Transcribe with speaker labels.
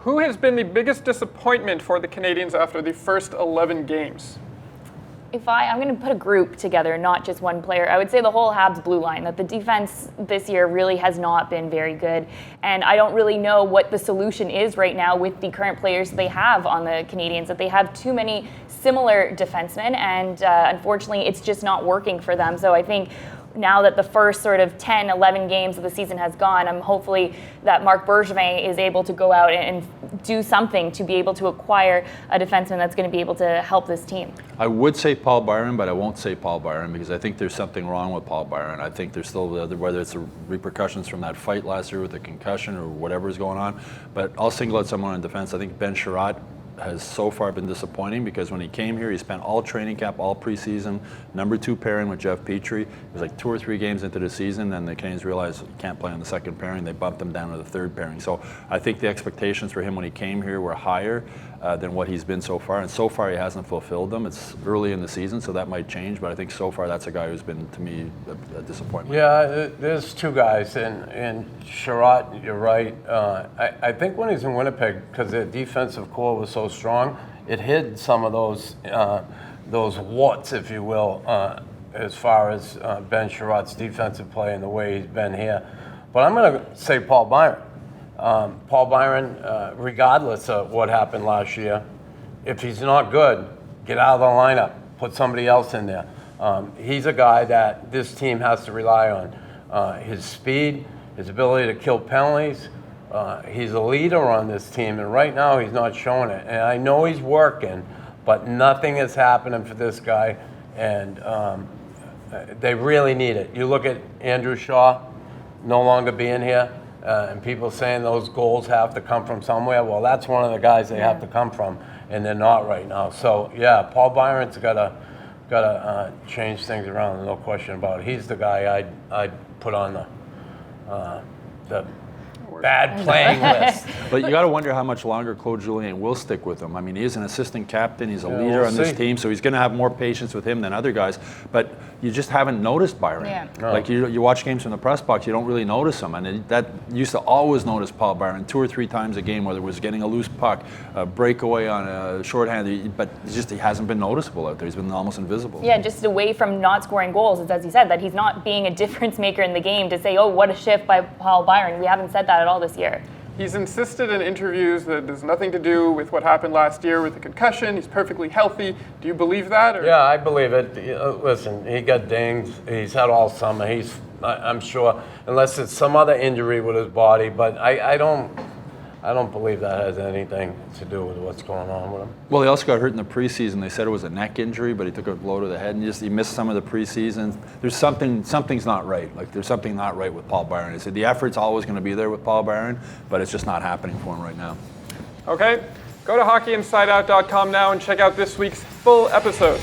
Speaker 1: Who has been the biggest disappointment for the Canadiens after the first 11 games?
Speaker 2: I'm going to put a group together, not just one player, I would say the whole Habs blue line, that the defense this year really has not been very good. And I don't really know what the solution is right now with the current players they have on the Canadiens, that they have too many similar defensemen, and unfortunately it's just not working for them. So I think now that the first sort of 10, 11 games of the season has gone, I'm hopefully that Marc Bergevin is able to go out and do something to be able to acquire a defenseman that's going to be able to help this team.
Speaker 3: I would say Paul Byron, but I won't say Paul Byron because I think there's something wrong with Paul Byron. I think there's still, whether it's the repercussions from that fight last year with the concussion or whatever is going on, but I'll single out someone in defense. I think Ben Sherratt has so far been disappointing because when he came here, he spent all training camp, all preseason, number 2 pairing with Jeff Petrie. It was like 2 or 3 games into the season, and the Canadiens realized he can't play on the second pairing. They bumped him down to the 3rd pairing. So I think the expectations for him when he came here were higher than what he's been so far, and so far he hasn't fulfilled them. It's early in the season, so that might change, but I think so far that's a guy who's been, to me, a disappointment.
Speaker 4: Yeah, there's 2 guys, and Sherratt, you're right. I think when he's in Winnipeg, because their defensive core was so strong, it hid some of those warts, if you will, as far as Ben Sherratt's defensive play and the way he's been here. But I'm going to say Paul Byron. Paul Byron, regardless of what happened last year, if he's not good, get out of the lineup, put somebody else in there. He's a guy that this team has to rely on. His speed, his ability to kill penalties. He's a leader on this team, and right now he's not showing it. And I know he's working, but nothing is happening for this guy, and they really need it. You look at Andrew Shaw no longer being here, and people saying those goals have to come from somewhere. Well, that's one of the guys they have to come from, and they're not right now. So, yeah, Paul Byron's got to change things around, no question about it. He's the guy I'd put on the bad playing list.
Speaker 3: But you got to wonder how much longer Claude Julien will stick with him. I mean, he's an assistant captain. He's a leader on this team, so he's going to have more patience with him than other guys. But you just haven't noticed Byron. Yeah. No. Like you watch games from the press box, you don't really notice him. And that used to always notice Paul Byron 2 or 3 times a game, whether it was getting a loose puck, a breakaway on a shorthand. But he hasn't been noticeable out there. He's been almost invisible.
Speaker 2: Yeah, just away from not scoring goals. It's as he said, that he's not being a difference maker in the game to say, oh, what a shift by Paul Byron. We haven't said that at all this year.
Speaker 1: He's insisted in interviews that there's nothing to do with what happened last year with the concussion. He's perfectly healthy. Do you believe that? Or?
Speaker 4: Yeah, I believe it. Listen, he got dinged. He's had all summer. I'm sure, unless it's some other injury with his body, but I don't believe that has anything to do with what's going on with him.
Speaker 3: Well, he also got hurt in the preseason. They said it was a neck injury, but he took a blow to the head and he missed some of the preseason. There's something's not right. Like there's something not right with Paul Byron. He said the effort's always going to be there with Paul Byron, but it's just not happening for him right now.
Speaker 1: Okay, go to hockeyinsideout.com now and check out this week's full episode.